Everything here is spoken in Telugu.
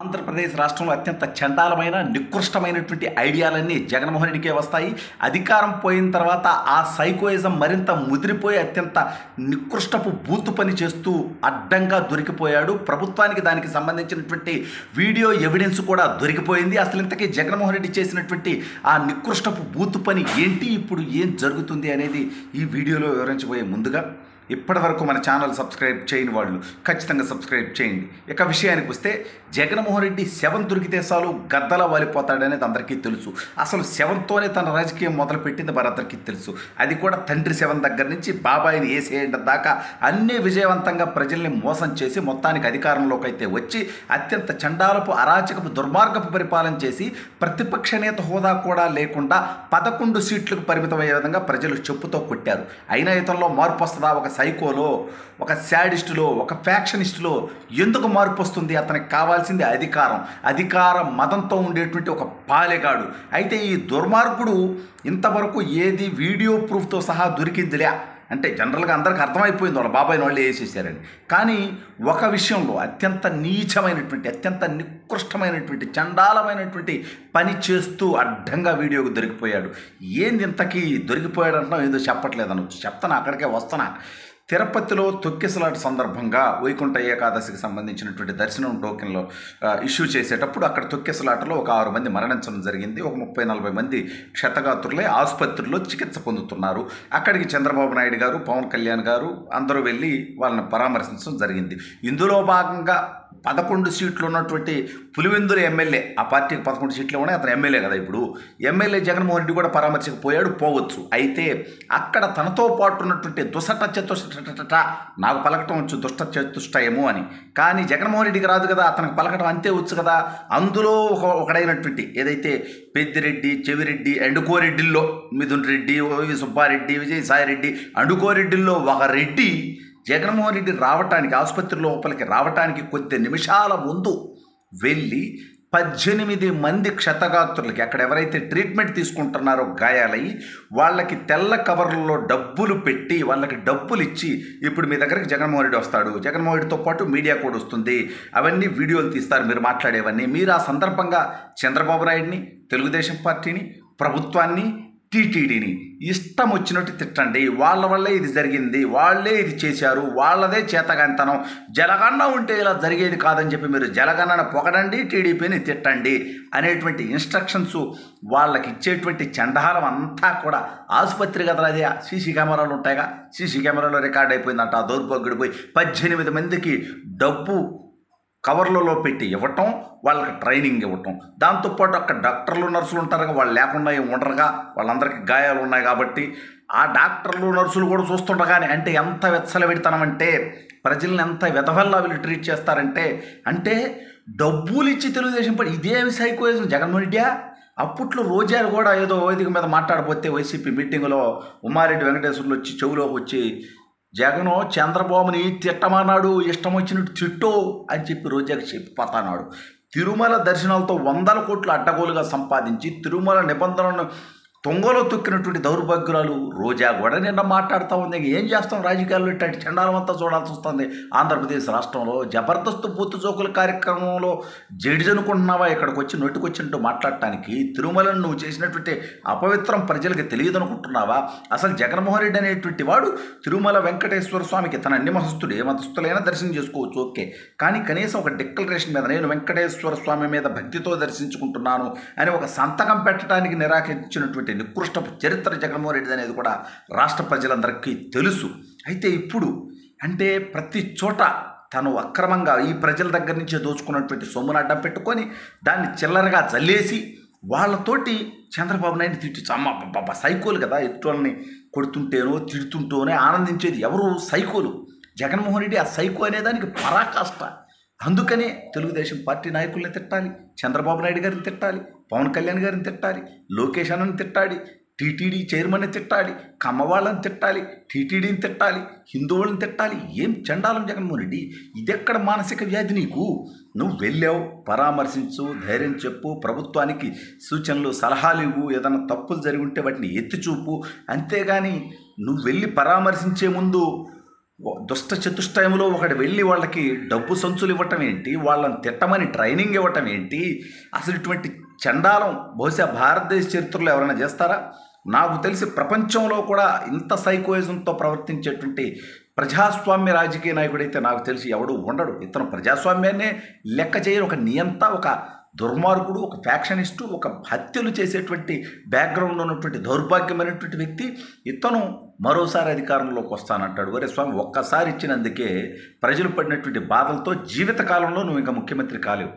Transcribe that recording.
ఆంధ్రప్రదేశ్ రాష్ట్రంలో అత్యంత చండాలమైన నికృష్టమైనటువంటి ఐడియాలన్నీ జగన్మోహన్ రెడ్డికే వస్తాయి. అధికారం పోయిన తర్వాత ఆ సైకోయిజం మరింత ముదిరిపోయి అత్యంత నికృష్టపు బూతు పని చేస్తూ అడ్డంగా దొరికిపోయాడు. ప్రభుత్వానికి దానికి సంబంధించినటువంటి వీడియో ఎవిడెన్స్ కూడా దొరికిపోయింది. అసలు ఇంతకీ జగన్మోహన్ రెడ్డి చేసినటువంటి ఆ నికృష్టపు బూతు పని ఏంటి, ఇప్పుడు ఏం జరుగుతుంది అనేది ఈ వీడియోలో వివరించబోయే ముందుగా ఇప్పటి వరకు మన ఛానల్ సబ్స్క్రైబ్ చేయని వాళ్ళు ఖచ్చితంగా సబ్స్క్రైబ్ చేయండి. ఇక విషయానికి వస్తే జగన్మోహన్ రెడ్డి శవం దొరికితే చాలు గద్దలా వాలిపోతాడనేది అందరికీ తెలుసు. అసలు శవంతోనే తన రాజకీయం మొదలుపెట్టింది మరందరికీ తెలుసు. అది కూడా తండ్రి శవం దగ్గర నుంచి బాబాయిని వేసేయడం దాకా అన్నీ విజయవంతంగా ప్రజల్ని మోసం చేసి మొత్తానికి అధికారంలోకి అయితే వచ్చి అత్యంత చండాలపు అరాచకపు దుర్మార్గపు పరిపాలన చేసి ప్రతిపక్ష నేత హోదా కూడా లేకుండా 11 సీట్లకు పరిమితమయ్యే విధంగా ప్రజలు చెప్పుతో కొట్టారు. అయినా ఇతనిలో మార్పు వస్తుందా? ఒక సైకోలో, ఒక శాడిస్టులో, ఒక ఫ్యాక్షనిస్టులో ఎందుకు మార్పు వస్తుంది? అతనికి కావాల్సింది అధికారం, అధికార మదంతో ఉండేటువంటి ఒక పాలెగాడు. అయితే ఈ దుర్మార్గుడు ఇంతవరకు ఏది వీడియో ప్రూఫ్తో సహా దొరికిందిలే అంటే జనరల్గా అందరికీ అర్థమైపోయింది వాళ్ళ బాబాయిని వాళ్ళు వేసేసారని. కానీ ఒక విషయంలో అత్యంత నీచమైనటువంటి, అత్యంత నికృష్టమైనటువంటి, చండాలమైనటువంటి పని చేస్తూ అడ్డంగా వీడియోకు దొరికిపోయాడు. ఏంది ఇంతకీ దొరికిపోయాడు అంటున్నావు, ఏదో చెప్పట్లేదు అనొచ్చు. చెప్తాను, అక్కడికే వస్తున్నా. తిరుపతిలో తొక్కిసలాట సందర్భంగా వైకుంఠ ఏకాదశికి సంబంధించినటువంటి దర్శనం టోకెన్లో ఇష్యూ చేసేటప్పుడు అక్కడ తొక్కిసలాటలో ఒక 6 మంది మరణించడం జరిగింది. ఒక 30-40 మంది క్షతగాత్రులే ఆసుపత్రిలో చికిత్స పొందుతున్నారు. అక్కడికి చంద్రబాబు నాయుడు గారు, పవన్ కళ్యాణ్ గారు అందరూ వెళ్ళి వాళ్ళని పరామర్శించడం జరిగింది. ఇందులో భాగంగా 11 సీట్లు ఉన్నటువంటి పులివెందుల ఎమ్మెల్యే, ఆ పార్టీకి 11 సీట్లు ఉన్నాయి, అతను ఎమ్మెల్యే కదా. ఇప్పుడు ఎమ్మెల్యే జగన్మోహన్ రెడ్డి కూడా పరామర్శకు పోవచ్చు. అయితే అక్కడ తనతో పాటు ఉన్నటువంటి నాకు పలకటం వచ్చు దుష్ట చతుష్టయము అని, కానీ జగన్మోహన్ రెడ్డికి రాదు కదా, అతనికి పలకటం అంతే వచ్చు కదా. అందులో ఒకడైనటువంటి ఏదైతే పెద్దిరెడ్డి, చెవిరెడ్డి, అండుకోరెడ్డిల్లో మిథున్ రెడ్డి, సుబ్బారెడ్డి, విజయసాయిరెడ్డి, అండుకోరెడ్డిల్లో ఒక రెడ్డి జగన్మోహన్ రెడ్డి రావటానికి, ఆసుపత్రి లోపలికి రావటానికి కొద్ది నిమిషాల ముందు వెళ్ళి 18 మంది క్షతగాత్రులకి, అక్కడ ఎవరైతే ట్రీట్మెంట్ తీసుకుంటున్నారో గాయాలయ్యి, వాళ్ళకి తెల్ల కవర్లలో డబ్బులు పెట్టి, వాళ్ళకి డబ్బులు ఇచ్చి, ఇప్పుడు మీ దగ్గరికి జగన్మోహన్ రెడ్డి వస్తాడు, జగన్మోహన్ రెడ్డితో పాటు మీడియా కూడా వస్తుంది, అవన్నీ వీడియోలు తీస్తారు మీరు మాట్లాడేవన్నీ. మీరు ఆ సందర్భంగా చంద్రబాబు నాయుడిని, తెలుగుదేశం పార్టీని, ప్రభుత్వాన్ని, టీటీడీని ఇష్టం వచ్చినట్టు తిట్టండి. వాళ్ళ వల్లే ఇది జరిగింది, వాళ్ళే ఇది చేశారు, వాళ్ళదే చేతగానితనం, జలగన్న ఉంటే ఇలా జరిగేది కాదని చెప్పి మీరు జలగన్నను పొగడండి, టీడీపీని తిట్టండి అనేటువంటి ఇన్స్ట్రక్షన్స్ వాళ్ళకి ఇచ్చేటువంటి చండాలం అంతా కూడా ఆసుపత్రి కదా, అదే సీసీ కెమెరాలు ఉంటాయిగా, సీసీ కెమెరాలో రికార్డ్ అయిపోయిందంట. ఆ దౌర్భాగ్యుడు పోయి 18 మందికి డబ్బు కవర్లలో పెట్టి ఇవ్వటం, వాళ్ళకి ట్రైనింగ్ ఇవ్వటం, దాంతోపాటు అక్కడ డాక్టర్లు, నర్సులు ఉంటారుగా, వాళ్ళు లేకుండా ఉండరుగా, వాళ్ళందరికీ గాయాలు ఉన్నాయి కాబట్టి ఆ డాక్టర్లు, నర్సులు కూడా చూస్తుండగానే, అంటే ఎంత వెచ్చలవిడితనం అంటే, ప్రజల్ని ఎంత వెధవల్లా వీళ్ళు ట్రీట్ చేస్తారంటే, అంటే డబ్బులు ఇచ్చి తెలుగుదేశం పడి ఇదేమి సైకోయిజం జగన్మోహన్ రెడ్డి. అప్పట్లో రోజాలు కూడా ఏదో వేదిక మీద మాట్లాడబోతే వైసీపీ మీటింగులో ఉమారెడ్డి వెంకటేశ్వర్లు వచ్చి చెవులోకి వచ్చి, జగను చంద్రబాబుని తిట్టమన్నాడు, ఇష్టం వచ్చినట్టు తిట్టో అని చెప్పి రోజాకి చెప్పిపోతున్నాడు. తిరుమల దర్శనాలతో 100 కోట్లు అడ్డగోలుగా సంపాదించి తిరుమల నిబంధనలను తొంగలో తొక్కినటువంటి దౌర్భాగ్యురాలు రోజా కూడా నిన్న మాట్లాడుతూ ఉంది. ఏం చేస్తాం, రాజకీయాల్లో ఇట్లాంటి చండాలం అంతా చూడాల్సి వస్తుంది. ఆంధ్రప్రదేశ్ రాష్ట్రంలో జబర్దస్త్ బూతు జోకుల కార్యక్రమంలో జడిజనుకుంటున్నావా ఇక్కడికి వచ్చి నోటికొచ్చినట్టు మాట్లాడటానికి? తిరుమలను నువ్వు చేసినటువంటి అపవిత్రం ప్రజలకు తెలియదు అనుకుంటున్నావా? అసలు జగన్మోహన్ రెడ్డి అనేటువంటి వాడు తిరుమల వెంకటేశ్వర స్వామికి తన అన్ని మతస్థుడు, ఏ మతస్థులైనా దర్శనం చేసుకోవచ్చు, ఓకే, కానీ కనీసం ఒక డిక్లరేషన్ మీద నేను వెంకటేశ్వర స్వామి మీద భక్తితో దర్శించుకుంటున్నాను అని ఒక సంతకం పెట్టడానికి నిరాకరించినటువంటి నికృష్టపు చరిత్ర జగన్మోహన్ రెడ్డి అనేది కూడా రాష్ట్ర ప్రజలందరికీ తెలుసు. అయితే ఇప్పుడు అంటే ప్రతి చోట తను అక్రమంగా ఈ ప్రజల దగ్గర నుంచే దోచుకున్నటువంటి సొమ్మును అడ్డం పెట్టుకొని దాన్ని చిల్లరగా జల్లేసి వాళ్ళతోటి చంద్రబాబు నాయుడు తిట్టి అమ్మ సైకోలు కదా, ఎట్టుల్ని కొడుతుంటేనో తిడుతుంటేనో ఆనందించేది ఎవరు? సైకోలు. జగన్మోహన్ రెడ్డి ఆ సైకో అనేదానికి పరాకాష్ట. అందుకనే తెలుగుదేశం పార్టీ నాయకుల్ని తిట్టాలి, చంద్రబాబు నాయుడు గారిని తిట్టాలి, పవన్ కళ్యాణ్ గారిని తిట్టాలి, లోకేష్ అన్నని తిట్టాలి, టీటీడీ చైర్మన్ని తిట్టాలి, కమ్మవాళ్ళని తిట్టాలి, టీటీడీని తిట్టాలి, హిందువులను తిట్టాలి. ఏం చండాలం జగన్మోహన్ రెడ్డి, ఇదెక్కడ మానసిక వ్యాధి నీకు? నువ్వు వెళ్ళావు, పరామర్శించు, ధైర్యం చెప్పు, ప్రభుత్వానికి సూచనలు, సలహాలు ఇవ్వు, ఏదైనా తప్పులు జరిగి ఉంటే వాటిని ఎత్తి చూపు. అంతేగాని నువ్వు వెళ్ళి పరామర్శించే ముందు దుష్ట చతుష్టయంలో ఒకటి వెళ్ళి వాళ్ళకి డబ్బు సంచులు ఇవ్వటం ఏంటి, వాళ్ళని తిట్టమని ట్రైనింగ్ ఇవ్వటం ఏంటి, అసలు ఇటువంటి చండాలం బహుశా భారతదేశ చరిత్రలో ఎవరైనా చేస్తారా? నాకు తెలిసి ప్రపంచంలో కూడా ఇంత సైకోయిజంతో ప్రవర్తించేటువంటి ప్రజాస్వామ్య రాజకీయ నాయకుడైతే నాకు తెలిసి ఎవడు ఉండడు. ఇతను ప్రజాస్వామ్యాన్నే లెక్క చేయని ఒక నియంత, ఒక దుర్మార్గుడు, ఒక ఫ్యాక్షనిస్టు, ఒక హత్యలు చేసేటువంటి బ్యాక్గ్రౌండ్లో ఉన్నటువంటి దౌర్భాగ్యమైనటువంటి వ్యక్తి. ఇతను మరోసారి అధికారంలోకి వస్తానంటాడు. ఒరే స్వామి, ఒక్కసారి ఇచ్చినందుకే ప్రజలు పడినటువంటి బాధలతో జీవితకాలంలో నువ్వు ఇంకా ముఖ్యమంత్రి కాలేవు.